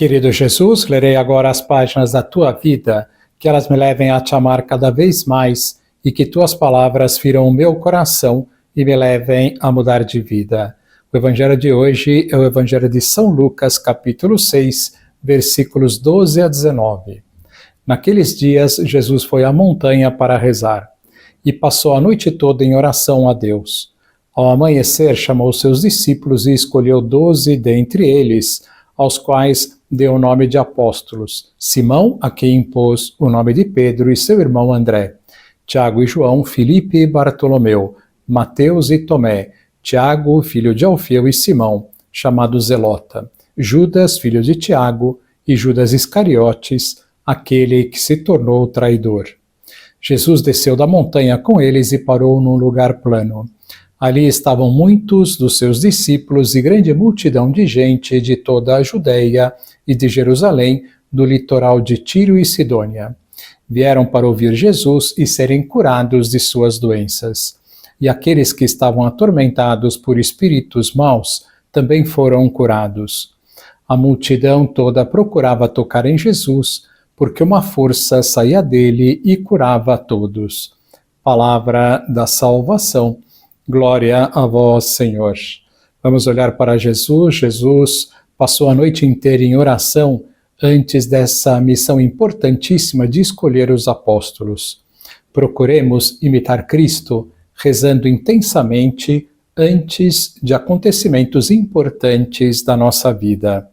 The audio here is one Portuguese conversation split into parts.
Querido Jesus, lerei agora as páginas da Tua vida, que elas me levem a te amar cada vez mais e que Tuas palavras firam o meu coração e me levem a mudar de vida. O Evangelho de hoje é o Evangelho de São Lucas, capítulo 6, versículos 12 a 19. Naqueles dias, Jesus foi à montanha para rezar e passou a noite toda em oração a Deus. Ao amanhecer, chamou seus discípulos e escolheu 12 dentre eles, aos quais deu o nome de apóstolos: Simão, a quem impôs o nome de Pedro, e seu irmão André, Tiago e João, Filipe e Bartolomeu, Mateus e Tomé, Tiago, filho de Alfeu, e Simão, chamado Zelota, Judas, filho de Tiago, e Judas Iscariotes, aquele que se tornou traidor. Jesus desceu da montanha com eles e parou num lugar plano. Ali estavam muitos dos seus discípulos e grande multidão de gente de toda a Judeia e de Jerusalém, do litoral de Tiro e Sidônia. Vieram para ouvir Jesus e serem curados de suas doenças. E aqueles que estavam atormentados por espíritos maus também foram curados. A multidão toda procurava tocar em Jesus, porque uma força saía dele e curava a todos. Palavra da salvação. Glória a vós, Senhor. Vamos olhar para Jesus. Jesus passou a noite inteira em oração antes dessa missão importantíssima de escolher os apóstolos. Procuremos imitar Cristo, rezando intensamente antes de acontecimentos importantes da nossa vida.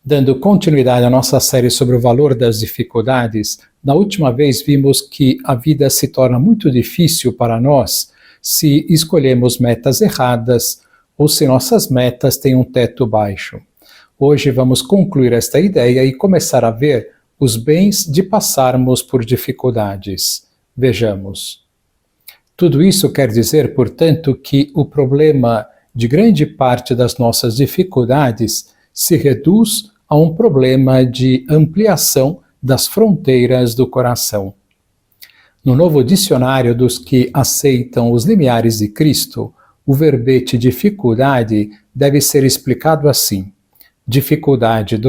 Dando continuidade à nossa série sobre o valor das dificuldades, na última vez vimos que a vida se torna muito difícil para nós se escolhemos metas erradas ou se nossas metas têm um teto baixo. Hoje vamos concluir esta ideia e começar a ver os bens de passarmos por dificuldades. Vejamos. Tudo isso quer dizer, portanto, que o problema de grande parte das nossas dificuldades se reduz a um problema de ampliação das fronteiras do coração. No novo dicionário dos que aceitam os limiares de Cristo, o verbete dificuldade deve ser explicado assim: dificuldade,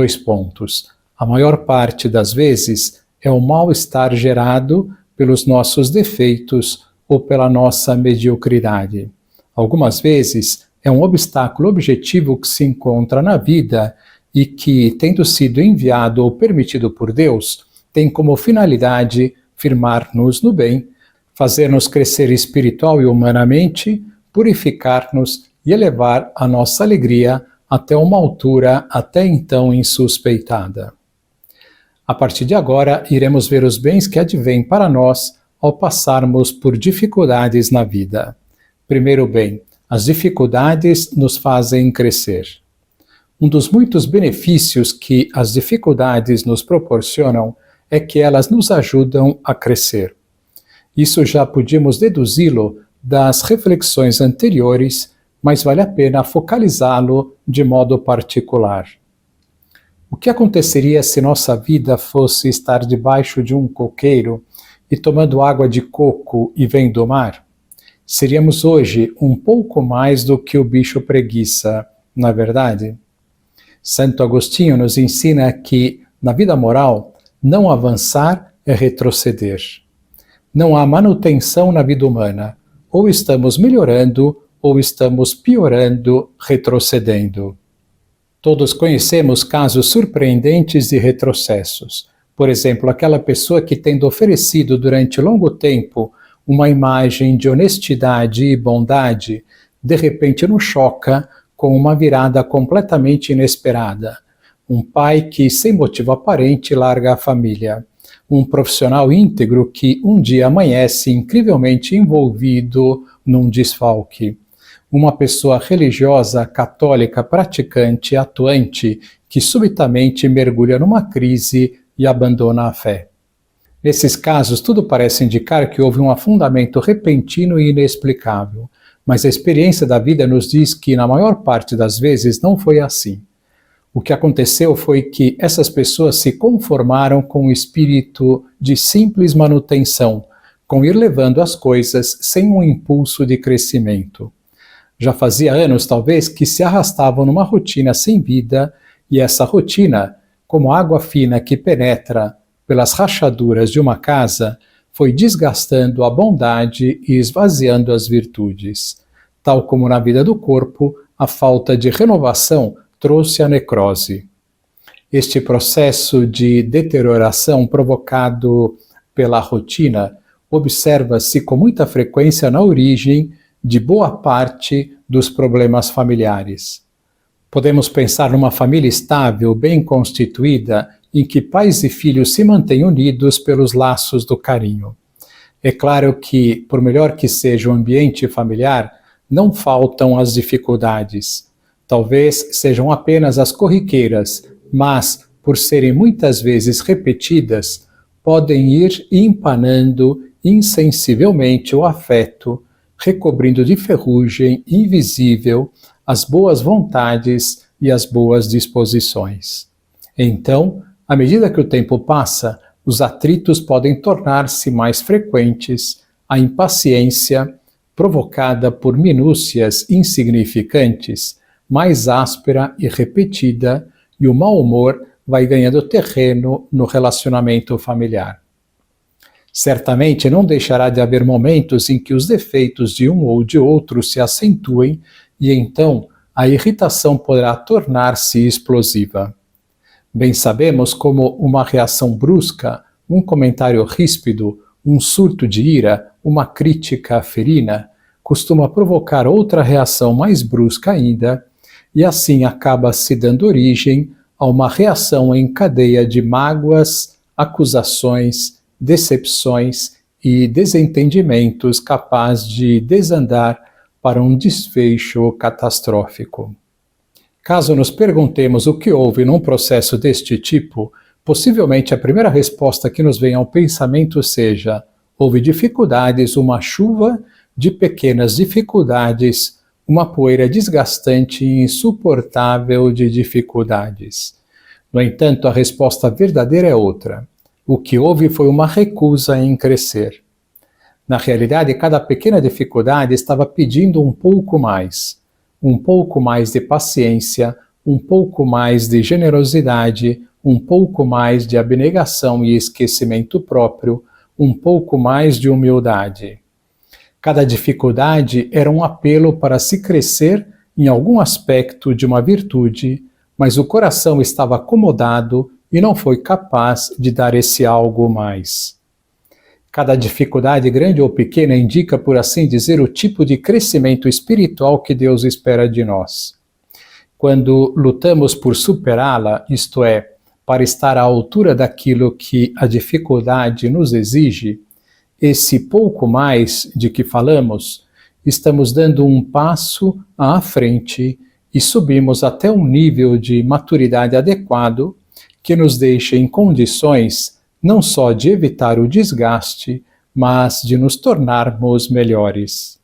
a maior parte das vezes é o mal-estar gerado pelos nossos defeitos ou pela nossa mediocridade. Algumas vezes é um obstáculo objetivo que se encontra na vida e que, tendo sido enviado ou permitido por Deus, tem como finalidade firmar-nos no bem, fazer-nos crescer espiritual e humanamente, purificar-nos e elevar a nossa alegria até uma altura até então insuspeitada. A partir de agora, iremos ver os bens que advêm para nós ao passarmos por dificuldades na vida. Primeiro bem, as dificuldades nos fazem crescer. Um dos muitos benefícios que as dificuldades nos proporcionam é que elas nos ajudam a crescer. Isso já podíamos deduzi-lo das reflexões anteriores, mas vale a pena focalizá-lo de modo particular. O que aconteceria se nossa vida fosse estar debaixo de um coqueiro e tomando água de coco e vem do mar? Seríamos hoje um pouco mais do que o bicho preguiça, não é verdade? Santo Agostinho nos ensina que, na vida moral, não avançar é retroceder. Não há manutenção na vida humana. Ou estamos melhorando, ou estamos piorando, retrocedendo. Todos conhecemos casos surpreendentes de retrocessos. Por exemplo, aquela pessoa que, tendo oferecido durante longo tempo uma imagem de honestidade e bondade, de repente nos choca com uma virada completamente inesperada. Um pai que, sem motivo aparente, larga a família. Um profissional íntegro que um dia amanhece incrivelmente envolvido num desfalque. Uma pessoa religiosa, católica, praticante, atuante, que subitamente mergulha numa crise e abandona a fé. Nesses casos, tudo parece indicar que houve um afundamento repentino e inexplicável, mas a experiência da vida nos diz que, na maior parte das vezes, não foi assim. O que aconteceu foi que essas pessoas se conformaram com o espírito de simples manutenção, com ir levando as coisas sem um impulso de crescimento. Já fazia anos, talvez, que se arrastavam numa rotina sem vida, e essa rotina como água fina que penetra pelas rachaduras de uma casa, foi desgastando a bondade e esvaziando as virtudes. Tal como na vida do corpo, a falta de renovação trouxe a necrose. Este processo de deterioração provocado pela rotina observa-se com muita frequência na origem de boa parte dos problemas familiares. Podemos pensar numa família estável, bem constituída, em que pais e filhos se mantêm unidos pelos laços do carinho. É claro que, por melhor que seja o ambiente familiar, não faltam as dificuldades. Talvez sejam apenas as corriqueiras, mas, por serem muitas vezes repetidas, podem ir empanando insensivelmente o afeto, recobrindo de ferrugem invisível as boas vontades e as boas disposições. Então, à medida que o tempo passa, os atritos podem tornar-se mais frequentes, a impaciência, provocada por minúcias insignificantes, mais áspera e repetida, e o mau humor vai ganhando terreno no relacionamento familiar. Certamente não deixará de haver momentos em que os defeitos de um ou de outro se acentuem e então a irritação poderá tornar-se explosiva. Bem sabemos como uma reação brusca, um comentário ríspido, um surto de ira, uma crítica ferina, costuma provocar outra reação mais brusca ainda, e assim acaba se dando origem a uma reação em cadeia de mágoas, acusações, decepções e desentendimentos capaz de desandar para um desfecho catastrófico. Caso nos perguntemos o que houve num processo deste tipo, possivelmente a primeira resposta que nos vem ao pensamento seja: houve dificuldades, uma chuva de pequenas dificuldades, uma poeira desgastante e insuportável de dificuldades. No entanto, a resposta verdadeira é outra. O que houve foi uma recusa em crescer. Na realidade, cada pequena dificuldade estava pedindo um pouco mais de paciência, um pouco mais de generosidade, um pouco mais de abnegação e esquecimento próprio, um pouco mais de humildade. Cada dificuldade era um apelo para se crescer em algum aspecto de uma virtude, mas o coração estava acomodado e não foi capaz de dar esse algo mais. Cada dificuldade, grande ou pequena, indica, por assim dizer, o tipo de crescimento espiritual que Deus espera de nós. Quando lutamos por superá-la, isto é, para estar à altura daquilo que a dificuldade nos exige, esse pouco mais de que falamos, estamos dando um passo à frente e subimos até um nível de maturidade adequado que nos deixa em condições não só de evitar o desgaste, mas de nos tornarmos melhores.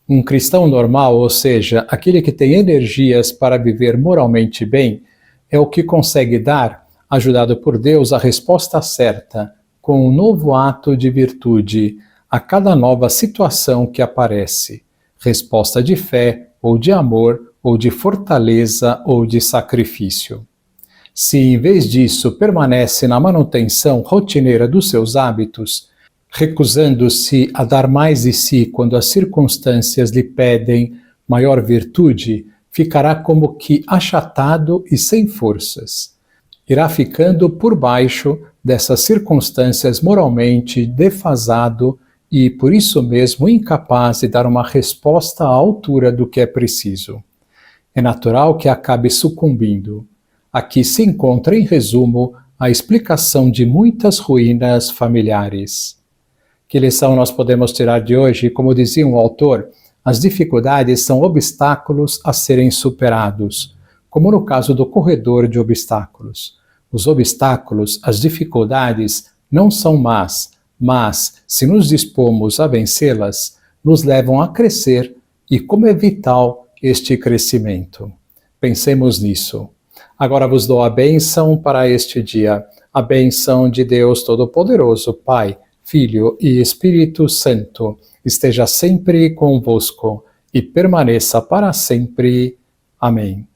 Um cristão normal, ou seja, aquele que tem energias para viver moralmente bem, é o que consegue dar, ajudado por Deus, a resposta certa, com um novo ato de virtude a cada nova situação que aparece, resposta de fé, ou de amor, ou de fortaleza, ou de sacrifício. Se em vez disso permanece na manutenção rotineira dos seus hábitos, recusando-se a dar mais de si quando as circunstâncias lhe pedem maior virtude, ficará como que achatado e sem forças. Irá ficando por baixo dessas circunstâncias moralmente defasado e, por isso mesmo, incapaz de dar uma resposta à altura do que é preciso. É natural que acabe sucumbindo. Aqui se encontra, em resumo, a explicação de muitas ruínas familiares. Que lição nós podemos tirar de hoje? Como dizia um autor, as dificuldades são obstáculos a serem superados, como no caso do corredor de obstáculos. Os obstáculos, as dificuldades, não são más, mas, se nos dispomos a vencê-las, nos levam a crescer e como é vital este crescimento. Pensemos nisso. Agora vos dou a bênção para este dia, a bênção de Deus Todo-Poderoso, Pai, Filho e Espírito Santo, esteja sempre convosco e permaneça para sempre. Amém.